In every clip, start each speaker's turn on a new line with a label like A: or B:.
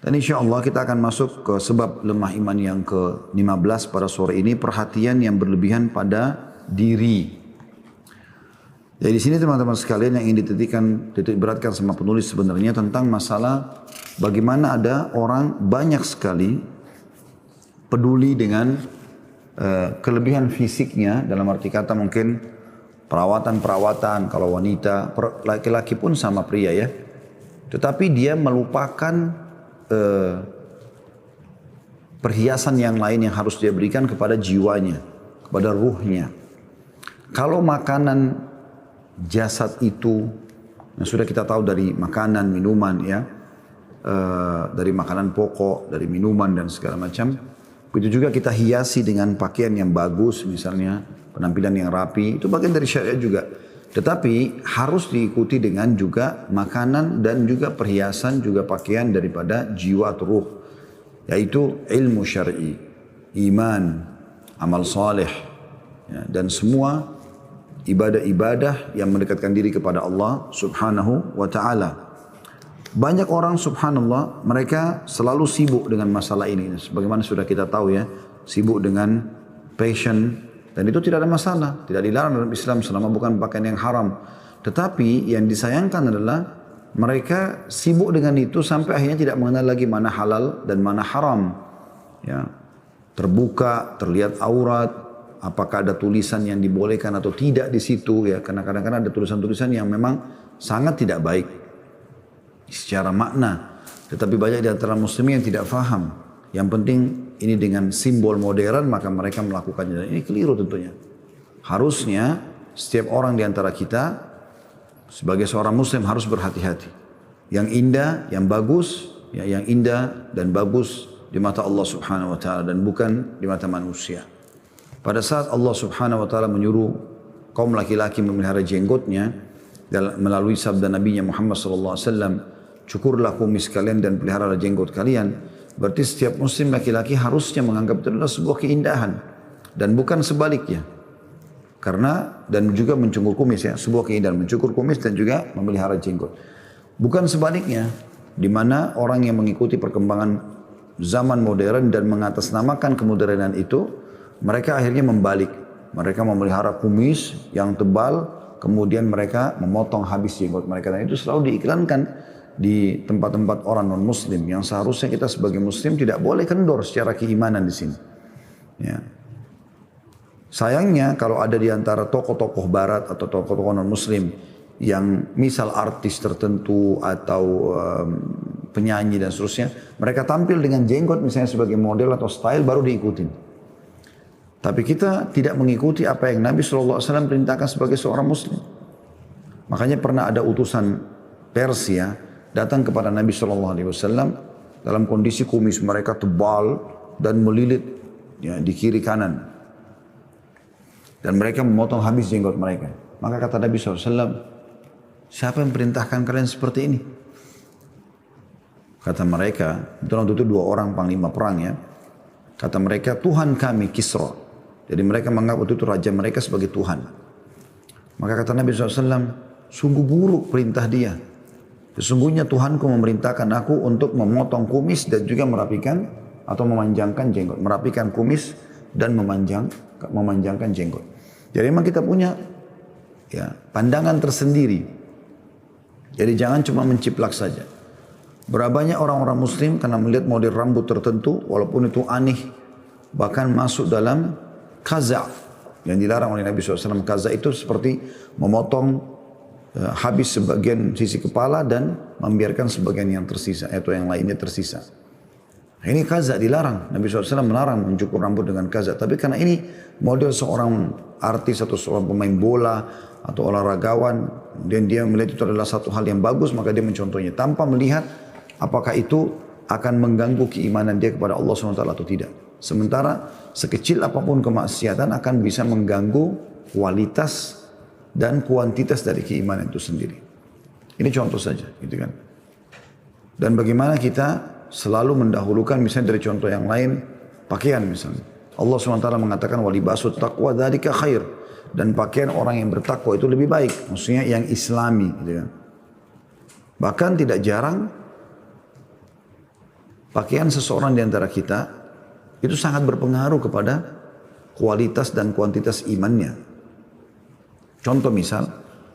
A: Dan insya Allah kita akan masuk ke sebab lemah iman yang ke-15 pada sore ini, perhatian yang berlebihan pada diri. Jadi di sini teman-teman sekalian yang ingin titik beratkan sama penulis sebenarnya tentang masalah bagaimana ada orang banyak sekali peduli dengan kelebihan fisiknya, dalam arti kata mungkin perawatan-perawatan, kalau wanita, laki-laki pun sama pria ya. Tetapi dia melupakan perhiasan yang lain yang harus dia berikan kepada jiwanya, kepada ruhnya. Kalau makanan jasad itu, yang sudah kita tahu dari makanan, minuman ya, dari makanan pokok, dari minuman dan segala macam, begitu juga kita hiasi dengan pakaian yang bagus misalnya, penampilan yang rapi, itu bagian dari syariat juga. Tetapi harus diikuti dengan juga makanan dan juga perhiasan, juga pakaian daripada jiwa atau ruh. Yaitu ilmu syar'i, iman, amal saleh, ya, dan semua ibadah-ibadah yang mendekatkan diri kepada Allah subhanahu wa ta'ala. Banyak orang subhanallah, mereka selalu sibuk dengan masalah ini. Sebagaimana sudah kita tahu ya, sibuk dengan passion. Dan itu tidak ada masalah, tidak dilarang dalam Islam selama bukan pakaian yang haram. Tetapi yang disayangkan adalah mereka sibuk dengan itu sampai akhirnya tidak mengenal lagi mana halal dan mana haram. Ya, terbuka, terlihat aurat, apakah ada tulisan yang dibolehkan atau tidak di situ ya. Karena kadang-kadang ada tulisan-tulisan yang memang sangat tidak baik secara makna. Tetapi banyak di antara muslimin yang tidak faham. Yang penting ini dengan simbol modern maka mereka melakukannya. Dan ini keliru tentunya. Harusnya setiap orang di antara kita sebagai seorang muslim harus berhati-hati. Yang indah, yang bagus, ya, yang indah dan bagus di mata Allah subhanahu wa ta'ala dan bukan di mata manusia. Pada saat Allah subhanahu wa ta'ala menyuruh kaum laki-laki memelihara jenggotnya melalui sabda Nabi Muhammad sallallahu alaihi wasallam, cukurlah kumis kalian dan peliharalah jenggot kalian. Berarti setiap muslim laki-laki harusnya menganggap itu adalah sebuah keindahan. Dan bukan sebaliknya. Karena, dan juga mencukur kumis ya, sebuah keindahan. Mencukur kumis dan juga memelihara jenggot. Bukan sebaliknya. Di mana orang yang mengikuti perkembangan zaman modern dan mengatasnamakan kemodernan itu, mereka akhirnya membalik. Mereka memelihara kumis yang tebal, kemudian mereka memotong habis jenggot mereka. Dan itu selalu diiklankan di tempat-tempat orang non-muslim yang seharusnya kita sebagai muslim tidak boleh kendor secara keimanan di sini. Ya. Sayangnya kalau ada di antara tokoh-tokoh barat atau tokoh-tokoh non-muslim yang misal artis tertentu atau penyanyi dan seterusnya, mereka tampil dengan jenggot misalnya sebagai model atau style baru diikutin. Tapi kita tidak mengikuti apa yang Nabi SAW perintahkan sebagai seorang muslim. Makanya pernah ada utusan Persia datang kepada Nabi SAW dalam kondisi kumis mereka tebal dan melilit ya, di kiri kanan. Dan mereka memotong habis jenggot mereka. Maka kata Nabi SAW, siapa yang perintahkan kalian seperti ini? Kata mereka, itu dua orang panglima perang ya. Kata mereka, Tuhan kami Kisra. Jadi mereka menganggap itu raja mereka sebagai Tuhan. Maka kata Nabi SAW, sungguh buruk perintah dia. Sesungguhnya Tuhanku memerintahkan aku untuk memotong kumis dan juga merapikan atau memanjangkan jenggot. Merapikan kumis dan memanjangkan jenggot. Jadi memang kita punya ya, pandangan tersendiri. Jadi jangan cuma menciplak saja. Berapa banyak orang-orang muslim karena melihat model rambut tertentu walaupun itu aneh. Bahkan masuk dalam kaza. Yang dilarang oleh Nabi SAW. Kaza itu seperti memotong habis sebagian sisi kepala dan membiarkan sebagian yang tersisa atau yang lainnya tersisa. Ini kaza dilarang. Nabi SAW melarang mencukur rambut dengan kaza. Tapi karena ini model seorang artis atau seorang pemain bola atau olahragawan dan dia melihat itu adalah satu hal yang bagus maka dia mencontohnya tanpa melihat apakah itu akan mengganggu keimanan dia kepada Allah SWT atau tidak. Sementara sekecil apapun kemaksiatan akan bisa mengganggu kualitas dan kuantitas dari keimanan itu sendiri. Ini contoh saja, gitu kan. Dan bagaimana kita selalu mendahulukan misalnya dari contoh yang lain, pakaian misalnya. Allah SWT mengatakan walibasut taqwa dzalika khair. Dan pakaian orang yang bertakwa itu lebih baik. Maksudnya yang islami, gitu kan. Bahkan tidak jarang Pakaian seseorang di antara kita itu sangat berpengaruh kepada kualitas dan kuantitas imannya. Contoh misal,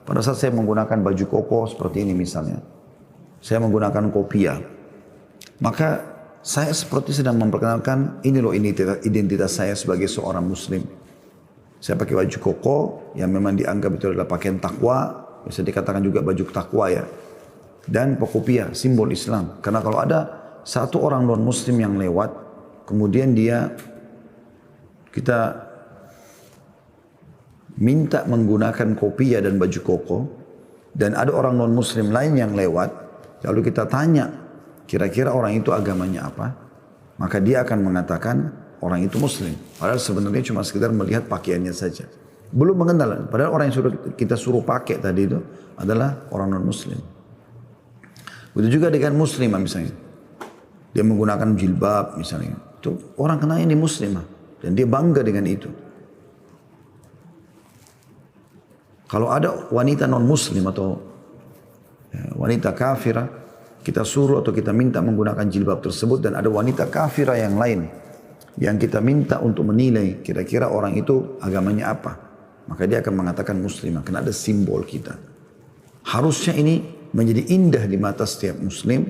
A: pada saat saya menggunakan baju koko seperti ini misalnya, saya menggunakan kopiah, maka saya seperti sedang memperkenalkan ini loh identitas saya sebagai seorang muslim. Saya pakai baju koko yang memang dianggap itu adalah pakaian takwa, bisa dikatakan juga baju takwa ya. Dan kopiah, simbol Islam. Karena kalau ada satu orang non muslim yang lewat, kemudian kita minta menggunakan kopiah dan baju koko, dan ada orang non muslim lain yang lewat, lalu kita tanya, kira-kira orang itu agamanya apa? Maka dia akan mengatakan orang itu muslim. Padahal sebenarnya cuma sekedar melihat pakaiannya saja. Belum mengenal. Padahal orang yang kita suruh pakai tadi itu adalah orang non muslim. Begitu juga dengan muslimah misalnya. Dia menggunakan jilbab misalnya. Itu orang kenal ini muslimah. Dan dia bangga dengan itu. Kalau ada wanita non muslim atau wanita kafirah, kita suruh atau kita minta menggunakan jilbab tersebut, dan ada wanita kafirah yang lain yang kita minta untuk menilai kira-kira orang itu agamanya apa, maka dia akan mengatakan muslimah karena ada simbol kita. Harusnya ini menjadi indah di mata setiap muslim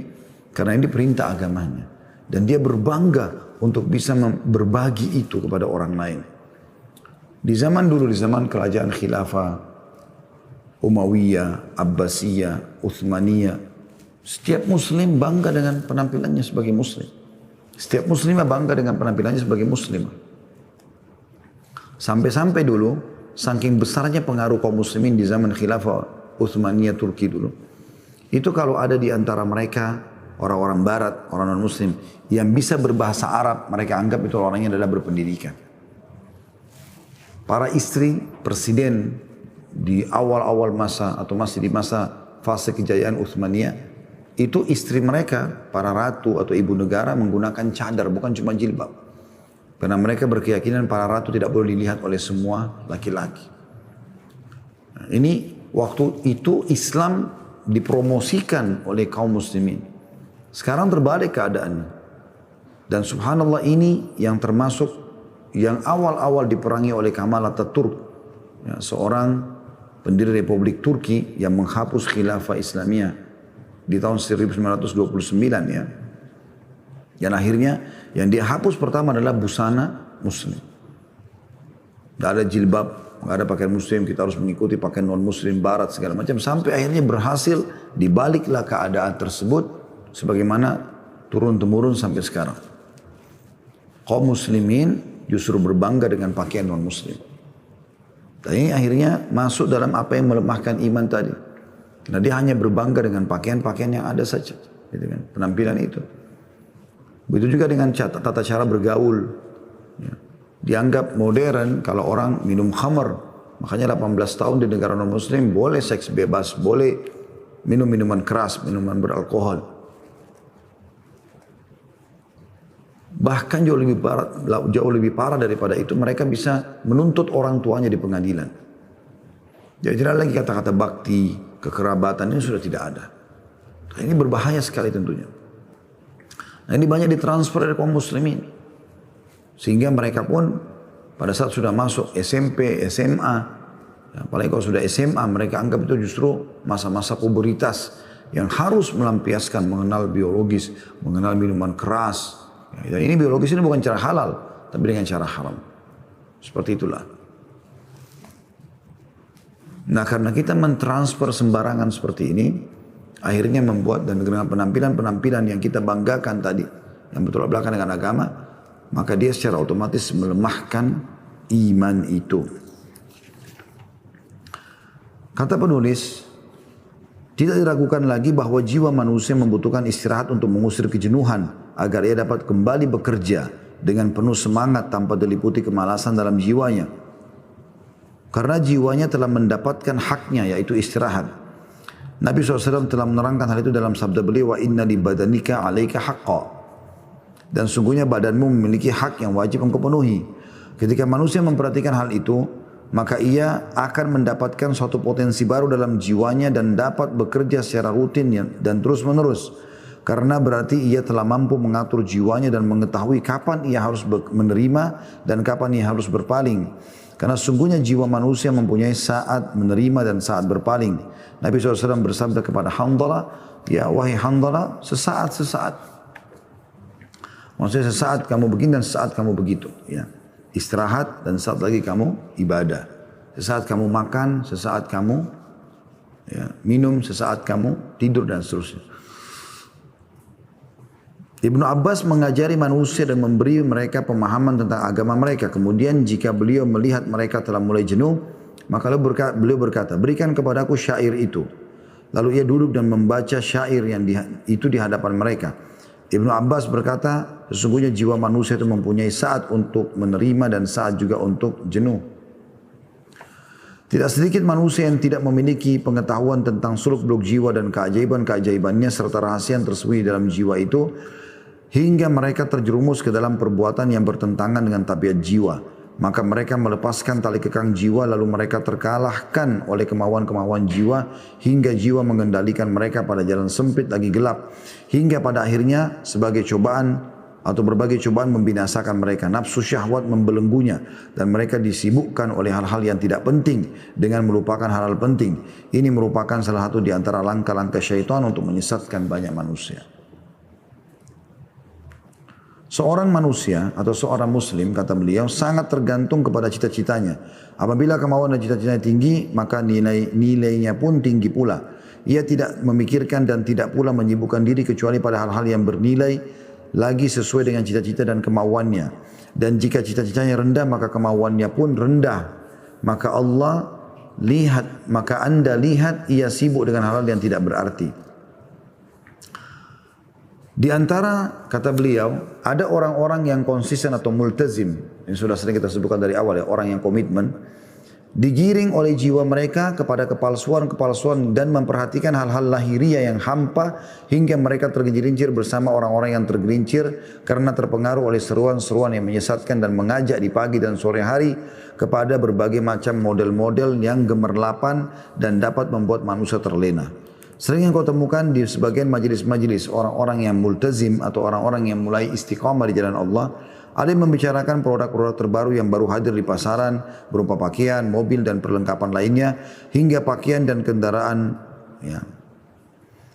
A: karena ini perintah agamanya, dan dia berbangga untuk bisa berbagi itu kepada orang lain. Di zaman dulu, di zaman kerajaan khilafah Umayyah, Abbasiyah, Utsmaniyah, setiap muslim bangga dengan penampilannya sebagai muslim. Setiap muslimah bangga dengan penampilannya sebagai muslimah. Sampai-sampai dulu, saking besarnya pengaruh kaum muslimin di zaman khilafah Utsmaniyah Turki dulu, itu kalau ada di antara mereka orang-orang barat, orang non-muslim yang bisa berbahasa Arab, mereka anggap itu orangnya adalah berpendidikan. Para istri presiden di awal-awal masa atau masih di masa fase kejayaan Utsmaniyah, itu istri mereka, para ratu atau ibu negara menggunakan cadar, bukan cuma jilbab. Karena mereka berkeyakinan para ratu tidak boleh dilihat oleh semua laki-laki. Nah, ini waktu itu Islam dipromosikan oleh kaum muslimin. Sekarang terbalik keadaannya. Dan subhanallah ini yang termasuk yang awal-awal diperangi oleh Kemal Atatürk, ya, seorang pendiri Republik Turki yang menghapus khilafah Islamiyah di tahun 1929 ya. Dan akhirnya yang dia hapus pertama adalah busana muslim. Tidak ada jilbab, nggak ada pakaian muslim, kita harus mengikuti pakaian non muslim barat segala macam, sampai akhirnya berhasil dibaliklah keadaan tersebut sebagaimana turun temurun sampai sekarang. Kaum muslimin justru berbangga dengan pakaian non muslim. Dan ini akhirnya masuk dalam apa yang melemahkan iman tadi. Karena dia hanya berbangga dengan pakaian-pakaian yang ada saja, gitu kan, penampilan itu. Begitu juga dengan tata cara bergaul. Ya. Dianggap modern kalau orang minum khamr. Makanya 18 tahun di negara non-muslim boleh seks bebas, boleh minum minuman keras, minuman beralkohol. Bahkan jauh lebih parah daripada itu, mereka bisa menuntut orang tuanya di pengadilan. Jadi tidak lagi kata-kata bakti, kekerabatan, ini sudah tidak ada. Ini berbahaya sekali tentunya. Nah, ini banyak ditransfer dari kaum muslimin. Sehingga mereka pun pada saat sudah masuk SMP, SMA, apalagi kalau sudah SMA, mereka anggap itu justru masa-masa pubertas yang harus melampiaskan, mengenal biologis, mengenal minuman keras. Dan ini biologis ini bukan cara halal, tapi dengan cara haram. Seperti itulah. Nah, karena kita mentransfer sembarangan seperti ini, akhirnya membuat dan dengan penampilan-penampilan yang kita banggakan tadi, yang bertolak belakang dengan agama, maka dia secara otomatis melemahkan iman itu. Kata penulis, tidak diragukan lagi bahwa jiwa manusia membutuhkan istirahat untuk mengusir kejenuhan, agar ia dapat kembali bekerja dengan penuh semangat tanpa diliputi kemalasan dalam jiwanya. Karena jiwanya telah mendapatkan haknya, yaitu istirahat. Nabi SAW telah menerangkan hal itu dalam sabda beliau, wa inna li badanika alaika haqqa. Dan sungguhnya badanmu memiliki hak yang wajib engkau penuhi. Ketika manusia memperhatikan hal itu, maka ia akan mendapatkan suatu potensi baru dalam jiwanya dan dapat bekerja secara rutin dan terus menerus. Karena berarti ia telah mampu mengatur jiwanya dan mengetahui kapan ia harus menerima dan kapan ia harus berpaling. Karena sungguhnya jiwa manusia mempunyai saat menerima dan saat berpaling. Nabi SAW bersabda kepada Handalah, ya wahai Handalah, sesaat-sesaat. Maksudnya sesaat kamu begini dan sesaat kamu begitu. Ya. Istirahat dan saat lagi kamu ibadah. Sesaat kamu makan, sesaat kamu minum, sesaat kamu tidur dan seterusnya. Ibnu Abbas mengajari manusia dan memberi mereka pemahaman tentang agama mereka. Kemudian jika beliau melihat mereka telah mulai jenuh, maka beliau berkata, berikan kepadaku syair itu. Lalu ia duduk dan membaca syair yang itu di hadapan mereka. Ibnu Abbas berkata, sesungguhnya jiwa manusia itu mempunyai saat untuk menerima dan saat juga untuk jenuh. Tidak sedikit manusia yang tidak memiliki pengetahuan tentang seluk-beluk jiwa dan keajaiban-keajaibannya serta rahasia yang tersembunyi dalam jiwa itu, hingga mereka terjerumus ke dalam perbuatan yang bertentangan dengan tabiat jiwa. Maka mereka melepaskan tali kekang jiwa lalu mereka terkalahkan oleh kemauan-kemauan jiwa hingga jiwa mengendalikan mereka pada jalan sempit lagi gelap. Hingga pada akhirnya sebagai cobaan atau berbagai cobaan membinasakan mereka. Nafsu syahwat membelenggunya dan mereka disibukkan oleh hal-hal yang tidak penting dengan melupakan hal-hal penting. Ini merupakan salah satu di antara langkah-langkah syaitan untuk menyesatkan banyak manusia. Seorang manusia atau seorang muslim, kata beliau, sangat tergantung kepada cita-citanya. Apabila kemauan dan cita-citanya tinggi, maka nilainya pun tinggi pula. Ia tidak memikirkan dan tidak pula menyibukkan diri kecuali pada hal-hal yang bernilai lagi sesuai dengan cita-cita dan kemauannya. Dan jika cita-citanya rendah, maka kemauannya pun rendah. Maka Anda lihat ia sibuk dengan hal-hal yang tidak berarti. Di antara, kata beliau, ada orang-orang yang konsisten atau multazim, yang sudah sering kita sebutkan dari awal ya, orang yang komitmen, digiring oleh jiwa mereka kepada kepalsuan-kepalsuan dan memperhatikan hal-hal lahiriah yang hampa hingga mereka tergelincir bersama orang-orang yang tergelincir karena terpengaruh oleh seruan-seruan yang menyesatkan dan mengajak di pagi dan sore hari kepada berbagai macam model-model yang gemerlapan dan dapat membuat manusia terlena. Sering yang kau temukan di sebagian majelis-majelis orang-orang yang multazim atau orang-orang yang mulai istiqamah di jalan Allah, ada yang membicarakan produk-produk terbaru yang baru hadir di pasaran berupa pakaian, mobil dan perlengkapan lainnya hingga pakaian dan kendaraan. Ya.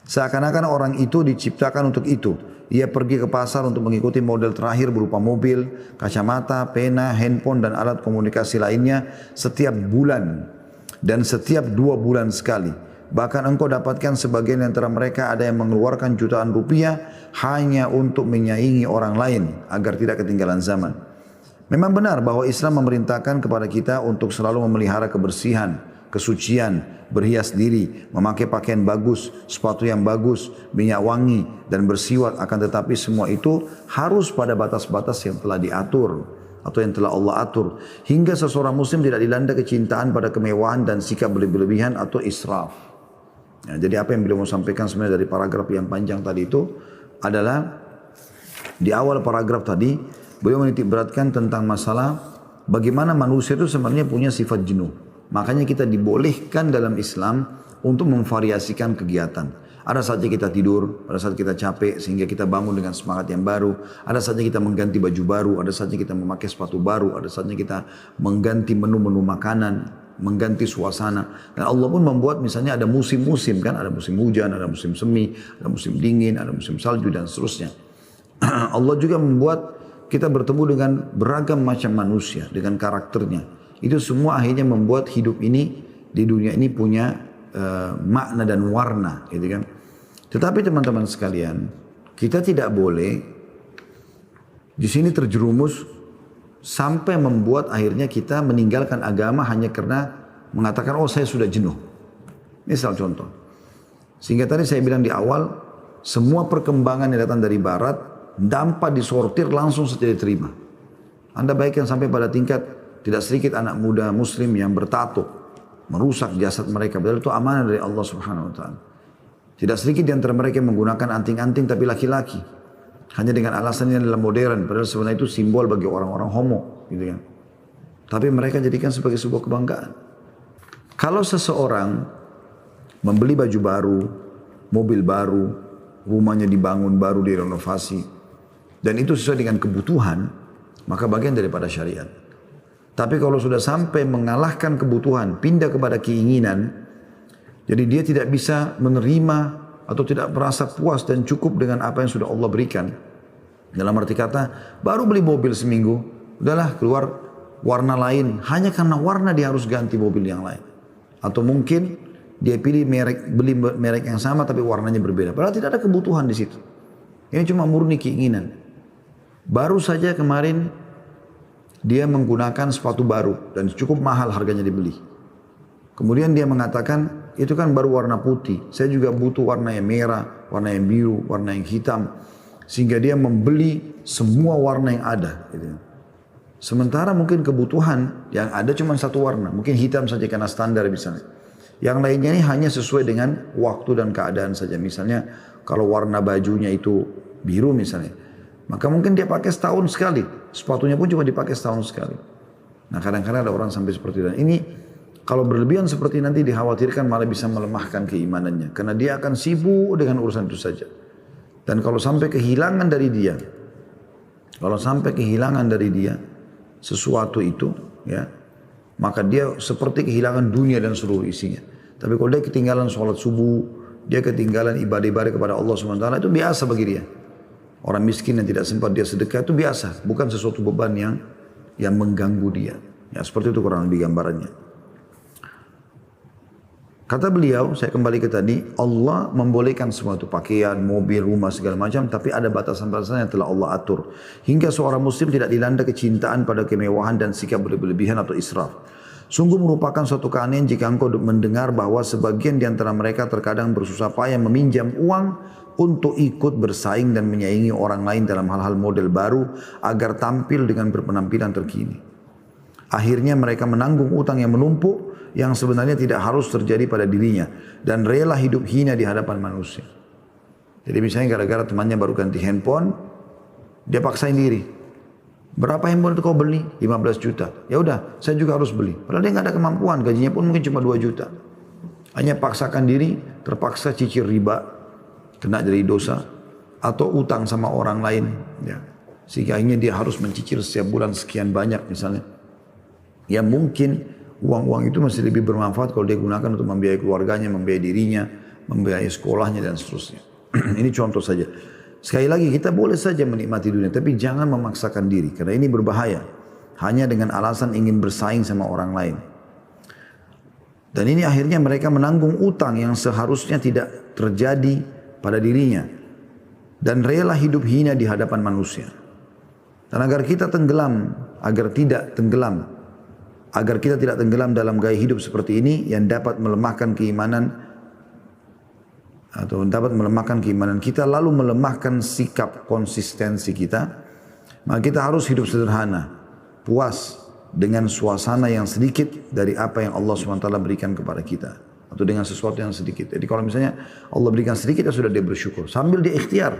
A: Seakan-akan orang itu diciptakan untuk itu. Ia pergi ke pasar untuk mengikuti model terakhir berupa mobil, kacamata, pena, handphone dan alat komunikasi lainnya setiap bulan dan setiap 2 bulan sekali. Bahkan engkau dapatkan sebagian antara mereka ada yang mengeluarkan jutaan rupiah hanya untuk menyaingi orang lain agar tidak ketinggalan zaman. Memang benar bahwa Islam memerintahkan kepada kita untuk selalu memelihara kebersihan, kesucian, berhias diri, memakai pakaian bagus, sepatu yang bagus, minyak wangi dan bersiwak. Akan tetapi semua itu harus pada batas-batas yang telah diatur atau yang telah Allah atur. Hingga seseorang muslim tidak dilanda kecintaan pada kemewahan dan sikap berlebihan atau israf. Ya, jadi apa yang beliau mau sampaikan sebenarnya dari paragraf yang panjang tadi itu adalah di awal paragraf tadi beliau menitik beratkan tentang masalah bagaimana manusia itu sebenarnya punya sifat jenuh. Makanya kita dibolehkan dalam Islam untuk memvariasikan kegiatan. Ada saatnya kita tidur, ada saat kita capek sehingga kita bangun dengan semangat yang baru. Ada saatnya kita mengganti baju baru, ada saatnya kita memakai sepatu baru, ada saatnya kita mengganti menu-menu makanan, mengganti suasana. Dan Allah pun membuat misalnya ada musim-musim kan, ada musim hujan, ada musim semi, ada musim dingin, ada musim salju dan seterusnya. Allah juga membuat kita bertemu dengan beragam macam manusia dengan karakternya. Itu semua akhirnya membuat hidup ini di dunia ini punya makna dan warna, gitu kan. Tetapi teman-teman sekalian, kita tidak boleh di sini terjerumus sampai membuat akhirnya kita meninggalkan agama hanya karena mengatakan, oh saya sudah jenuh. Misal contoh. Sehingga tadi saya bilang di awal, semua perkembangan yang datang dari barat, dapat disortir langsung saja diterima. Anda baikkan sampai pada tingkat tidak sedikit anak muda muslim yang bertato, merusak jasad mereka. Padahal itu amanah dari Allah Subhanahu Wa Taala. Tidak sedikit di antara mereka yang menggunakan anting-anting tapi laki-laki. Hanya dengan alasan ini adalah modern. Padahal sebenarnya itu simbol bagi orang-orang homo. Gitu kan. Tapi mereka jadikan sebagai sebuah kebanggaan. Kalau seseorang membeli baju baru, mobil baru, rumahnya dibangun baru, direnovasi. Dan itu sesuai dengan kebutuhan, maka bagian daripada syariat. Tapi kalau sudah sampai mengalahkan kebutuhan, pindah kepada keinginan, jadi dia tidak bisa menerima atau tidak merasa puas dan cukup dengan apa yang sudah Allah berikan. Dalam arti kata, baru beli mobil seminggu, udahlah keluar warna lain. Hanya karena warna dia harus ganti mobil yang lain. Atau mungkin dia beli merek yang sama tapi warnanya berbeda. Padahal tidak ada kebutuhan di situ. Ini cuma murni keinginan. Baru saja kemarin dia menggunakan sepatu baru dan cukup mahal harganya dibeli. Kemudian dia mengatakan, itu kan baru warna putih. Saya juga butuh warna yang merah, warna yang biru, warna yang hitam. Sehingga dia membeli semua warna yang ada. Gitu. Sementara mungkin kebutuhan yang ada cuma satu warna. Mungkin hitam saja karena standar misalnya. Yang lainnya ini hanya sesuai dengan waktu dan keadaan saja. Misalnya kalau warna bajunya itu biru misalnya. Maka mungkin dia pakai setahun sekali. Sepatunya pun cuma dipakai setahun sekali. Nah kadang-kadang ada orang sampai seperti itu. Dan ini kalau berlebihan seperti nanti dikhawatirkan malah bisa melemahkan keimanannya. Karena dia akan sibuk dengan urusan itu saja. Dan kalau sampai kehilangan dari dia. Kalau sampai kehilangan dari dia sesuatu itu. Ya, maka dia seperti kehilangan dunia dan seluruh isinya. Tapi kalau dia ketinggalan sholat subuh. Dia ketinggalan ibadah-ibadah kepada Allah SWT. Itu biasa bagi dia. Orang miskin yang tidak sempat dia sedekah itu biasa. Bukan sesuatu beban yang mengganggu dia. Ya, seperti itu kurang lebih gambarannya. Kata beliau, saya kembali ke tadi, Allah membolehkan semua itu. Pakaian, mobil, rumah, segala macam. Tapi ada batasan-batasan yang telah Allah atur. Hingga seorang muslim tidak dilanda kecintaan pada kemewahan dan sikap berlebihan atau israf. Sungguh merupakan suatu keanehan jika engkau mendengar bahwa sebagian di antara mereka terkadang bersusah payah meminjam uang untuk ikut bersaing dan menyaingi orang lain dalam hal-hal model baru agar tampil dengan berpenampilan terkini. Akhirnya mereka menanggung utang yang menumpuk yang sebenarnya tidak harus terjadi pada dirinya dan rela hidup hina di hadapan manusia. Jadi misalnya gara-gara temannya baru ganti handphone, dia paksain diri. Berapa handphone itu kau beli? 15 juta. Ya udah, saya juga harus beli. Padahal dia nggak ada kemampuan, gajinya pun mungkin cuma 2 juta. Hanya paksakan diri, terpaksa cicil riba, kena jadi dosa, atau utang sama orang lain. Ya. Sehingga akhirnya dia harus mencicil setiap bulan sekian banyak misalnya. Ya mungkin uang-uang itu masih lebih bermanfaat kalau dia gunakan untuk membiayai keluarganya, membiayai dirinya, membiayai sekolahnya dan seterusnya. Ini contoh saja. Sekali lagi kita boleh saja menikmati dunia, tapi jangan memaksakan diri. Karena ini berbahaya. Hanya dengan alasan ingin bersaing sama orang lain. Dan ini akhirnya mereka menanggung utang yang seharusnya tidak terjadi pada dirinya. Dan rela hidup hina di hadapan manusia. Dan agar kita tidak tenggelam dalam gaya hidup seperti ini yang dapat melemahkan keimanan kita lalu melemahkan sikap konsistensi kita, maka kita harus hidup sederhana, puas dengan suasana yang sedikit dari apa yang Allah SWT berikan kepada kita, atau dengan sesuatu yang sedikit. Jadi kalau misalnya Allah berikan sedikit, ya sudah dia bersyukur sambil dia ikhtiar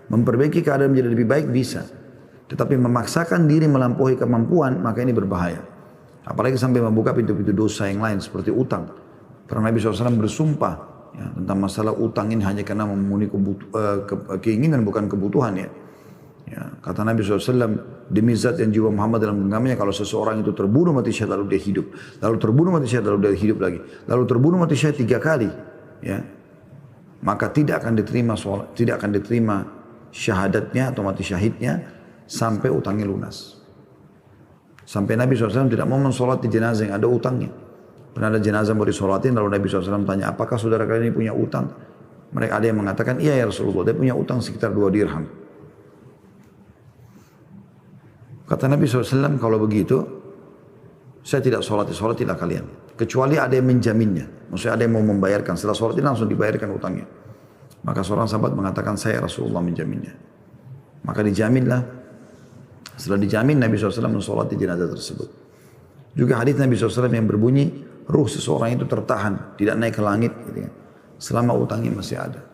A: memperbaiki keadaan menjadi lebih baik bisa. Tetapi memaksakan diri melampaui kemampuan, maka ini berbahaya. Apalagi sampai membuka pintu-pintu dosa yang lain seperti utang. Karena Nabi SAW bersumpah ya, tentang masalah utang ini hanya karena memenuhi keinginan bukan kebutuhan ya. Ya, kata Nabi SAW, demi zat yang jiwa Muhammad dalam genggamannya, kalau seseorang itu terbunuh mati syahid lalu dia hidup, lalu terbunuh mati syahid lalu dia hidup lagi, lalu terbunuh mati syahid 3 kali, ya, maka tidak akan diterima syahadatnya atau mati syahidnya sampai utangnya lunas. Sampai Nabi SAW tidak mau mensolati jenazah yang ada utangnya. Pernah ada jenazah mau disolatin, lalu Nabi SAW tanya, apakah saudara kalian ini punya utang? Mereka ada yang mengatakan, iya ya Rasulullah, dia punya utang sekitar 2 dirham. Kata Nabi SAW, kalau begitu, saya tidak solatilah kalian. Kecuali ada yang menjaminnya. Maksudnya ada yang mau membayarkan. Setelah sholat ini langsung dibayarkan utangnya. Maka seorang sahabat mengatakan, saya Rasulullah menjaminnya. Maka dijaminlah. Setelah dijamin, Nabi SAW mensolati jenazah tersebut. Juga hadis Nabi SAW yang berbunyi, ruh seseorang itu tertahan, tidak naik ke langit. Gitu ya, selama utangnya masih ada.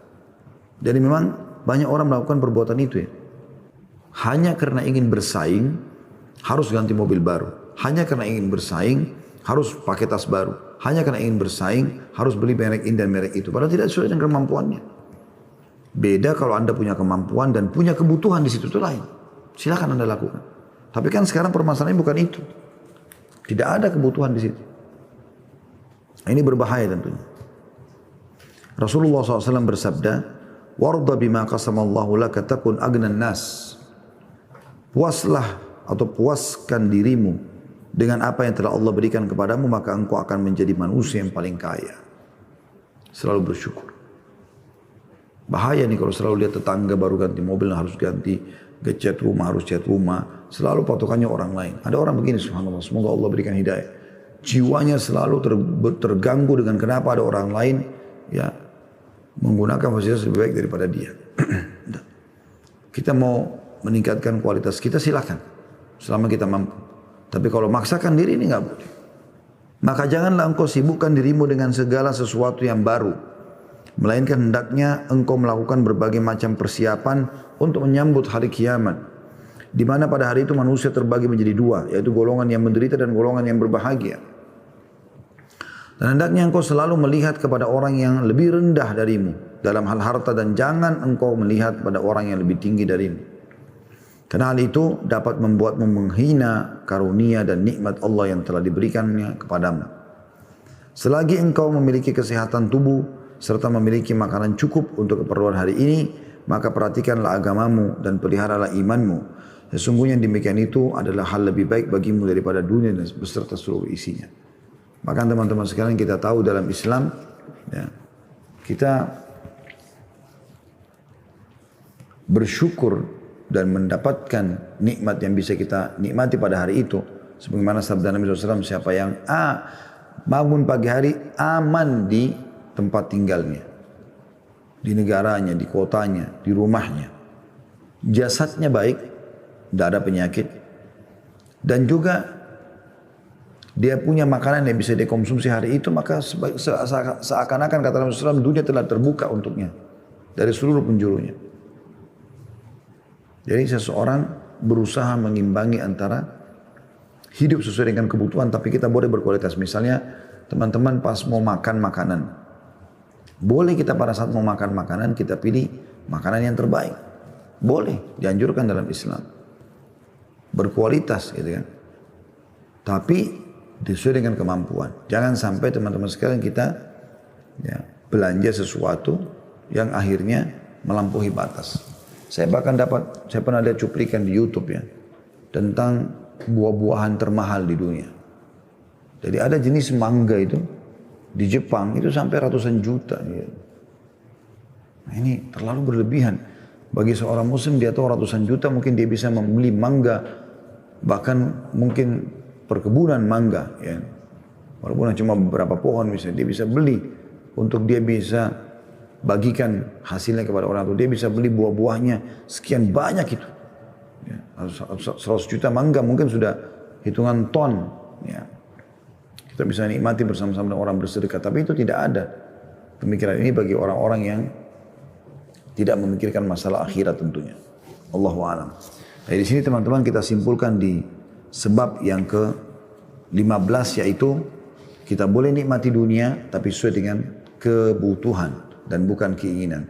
A: Jadi memang banyak orang melakukan perbuatan itu ya. Hanya karena ingin bersaing, harus ganti mobil baru. Hanya karena ingin bersaing, harus pakai tas baru. Hanya karena ingin bersaing, harus beli merek ini dan merek itu. Padahal tidak sesuai dengan kemampuannya. Beda kalau Anda punya kemampuan dan punya kebutuhan di situ, itu lain. Silakan Anda lakukan. Tapi kan sekarang permasalahannya bukan itu. Tidak ada kebutuhan di situ. Ini berbahaya tentunya. Rasulullah SAW bersabda, "Warda bima qasamallahu laka takun agnan nas." Puaslah atau puaskan dirimu dengan apa yang telah Allah berikan kepadamu, maka engkau akan menjadi manusia yang paling kaya. Selalu bersyukur. Bahaya nih kalau selalu lihat tetangga baru ganti mobil, harus ganti, cat rumah, harus cat rumah. Selalu patokannya orang lain. Ada orang begini, subhanallah, semoga Allah berikan hidayah. Jiwanya selalu terganggu dengan kenapa ada orang lain ya menggunakan fasilitas lebih baik daripada dia. Kita mau meningkatkan kualitas kita, silakan. Selama kita mampu. Tapi kalau maksakan diri ini nggak boleh. Maka janganlah engkau sibukkan dirimu dengan segala sesuatu yang baru. Melainkan hendaknya engkau melakukan berbagai macam persiapan untuk menyambut hari kiamat. Di mana pada hari itu manusia terbagi menjadi dua, yaitu golongan yang menderita dan golongan yang berbahagia. Dan hendaknya engkau selalu melihat kepada orang yang lebih rendah darimu dalam hal harta, dan jangan engkau melihat pada orang yang lebih tinggi darimu. Karena hal itu dapat membuatmu menghina karunia dan nikmat Allah yang telah diberikannya kepadamu. Selagi engkau memiliki kesehatan tubuh serta memiliki makanan cukup untuk keperluan hari ini, maka perhatikanlah agamamu dan peliharalah imanmu. Sesungguhnya demikian itu adalah hal lebih baik bagimu daripada dunia dan beserta seluruh isinya. Maka teman-teman sekalian, kita tahu dalam Islam, ya, kita bersyukur dan mendapatkan nikmat yang bisa kita nikmati pada hari itu. Sebagaimana sabda Nabi SAW, siapa yang bangun pagi hari aman di tempat tinggalnya, di negaranya, di kotanya, di rumahnya, jasadnya baik, tidak ada penyakit, dan juga dia punya makanan yang bisa dikonsumsi hari itu, maka seakan-akan kata Nabi SAW, dunia telah terbuka untuknya dari seluruh penjurunya. Jadi seseorang berusaha mengimbangi antara hidup sesuai dengan kebutuhan, tapi kita boleh berkualitas. Misalnya teman-teman pas mau makan makanan, boleh kita pada saat mau makan makanan, kita pilih makanan yang terbaik. Boleh, dianjurkan dalam Islam. Berkualitas gitu kan. Tapi sesuai dengan kemampuan. Jangan sampai teman-teman sekalian kita ya, belanja sesuatu yang akhirnya melampaui batas. Saya pernah lihat cuplikan di YouTube ya, tentang buah-buahan termahal di dunia. Jadi ada jenis mangga itu, di Jepang itu sampai ratusan juta. Nah, ini terlalu berlebihan. Bagi seorang muslim dia tahu ratusan juta mungkin dia bisa membeli mangga, bahkan mungkin perkebunan mangga. Ya. Walaupun cuma beberapa pohon misalnya, dia bisa beli untuk dia bisa bagikan hasilnya kepada orang tua. Dia bisa beli buah-buahnya sekian banyak itu. Ya, 100 juta mangga mungkin sudah hitungan ton. Ya. Kita bisa nikmati bersama-sama dengan orang bersedekah, tapi itu tidak ada. Pemikiran ini bagi orang-orang yang tidak memikirkan masalah akhirat tentunya. Allahu a'lam. Nah, di sini teman-teman kita simpulkan di sebab yang ke-15, yaitu kita boleh nikmati dunia tapi sesuai dengan kebutuhan dan bukan keinginan.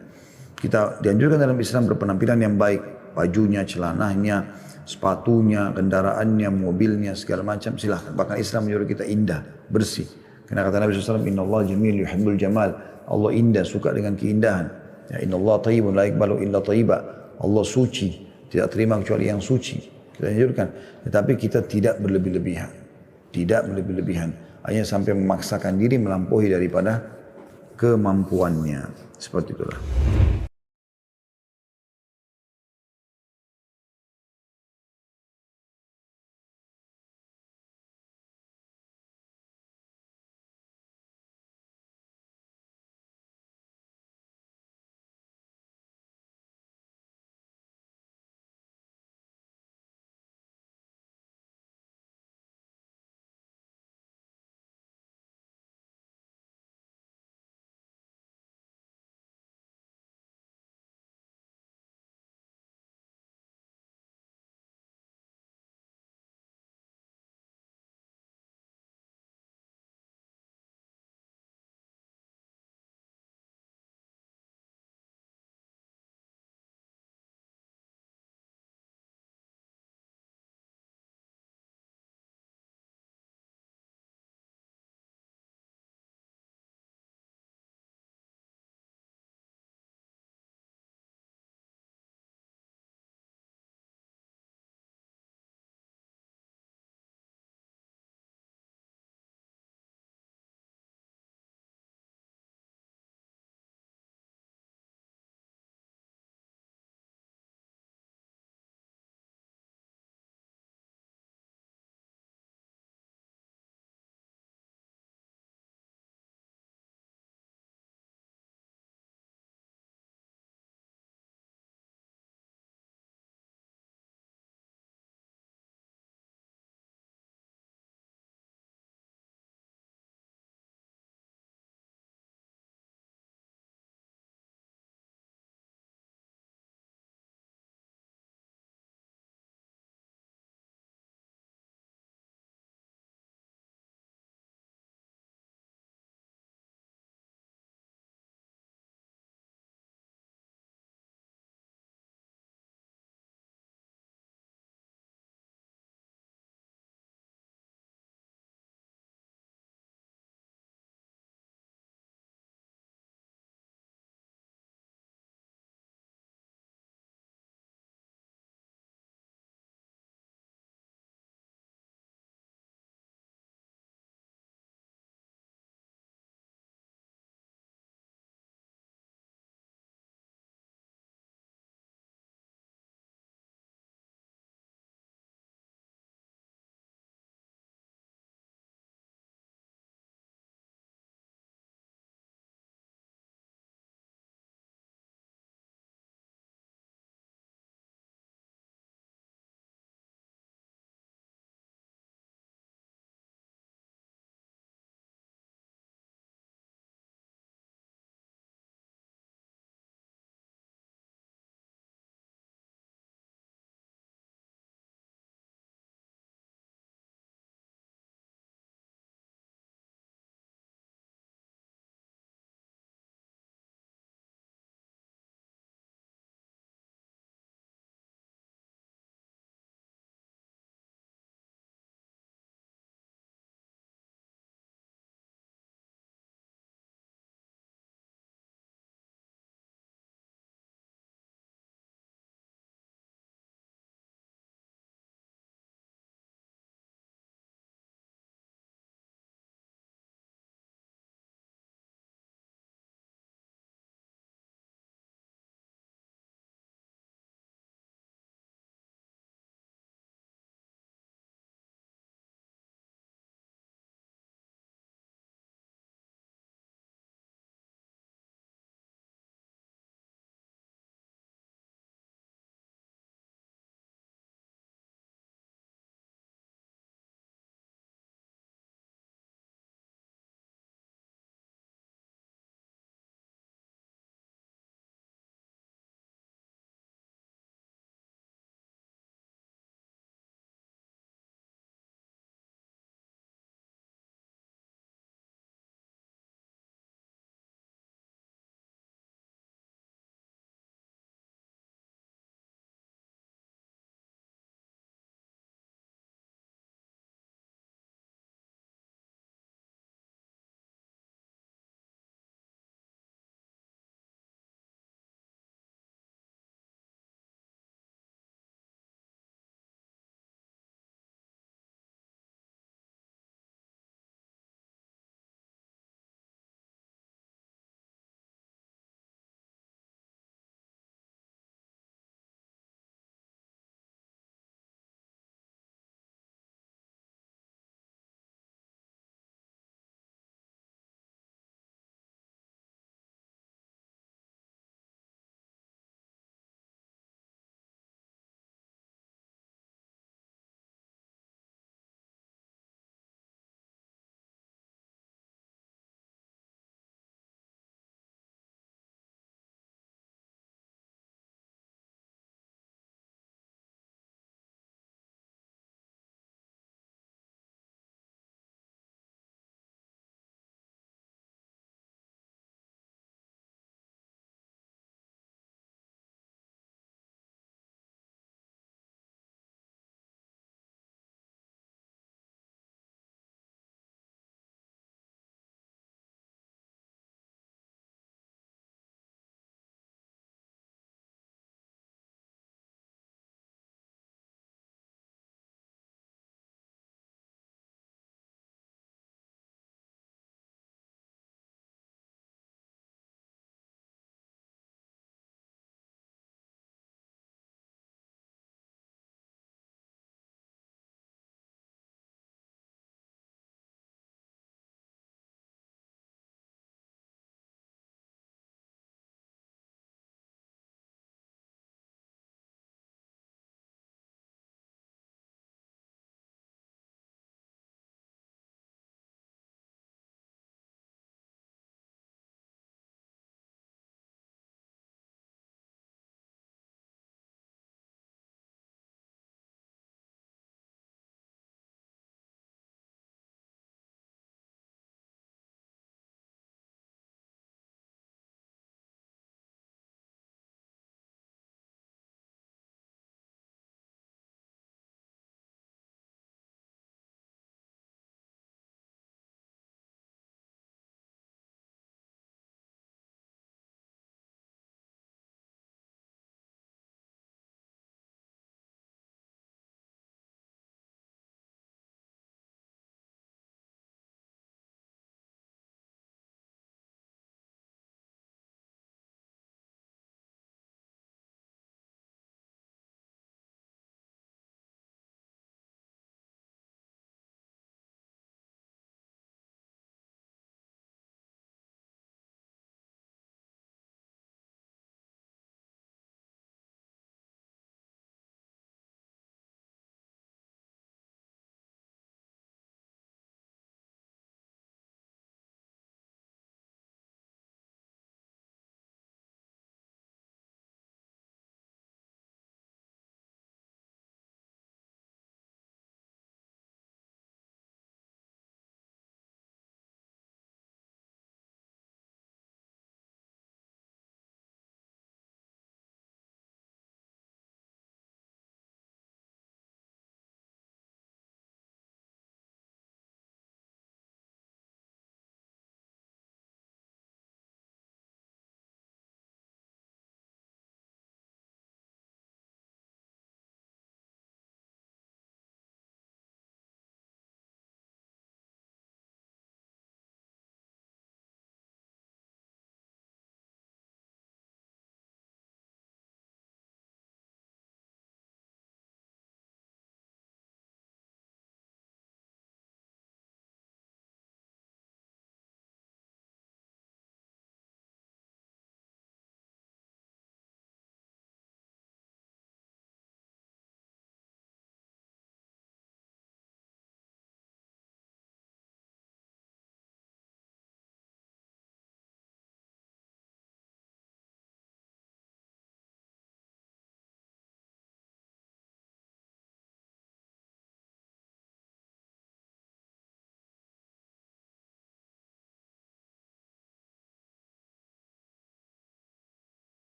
A: Kita dianjurkan dalam Islam berpenampilan yang baik, bajunya, celananya, sepatunya, kendaraannya, mobilnya, segala macam, silahkan. Bahkan Islam menyuruh kita indah, bersih. Karena kata Nabi SAW, Inna Allah jamil yuhibbul jamal. Allah indah, suka dengan keindahan. Ya, Inna Allah tayyibun la iqbalu illa tayyiba. Allah suci, tidak terima kecuali yang suci. Kita anjurkan. Tetapi kita tidak berlebih-lebihan. Tidak berlebih-lebihan. Hanya sampai memaksakan diri melampaui daripada kemampuannya. Seperti itulah.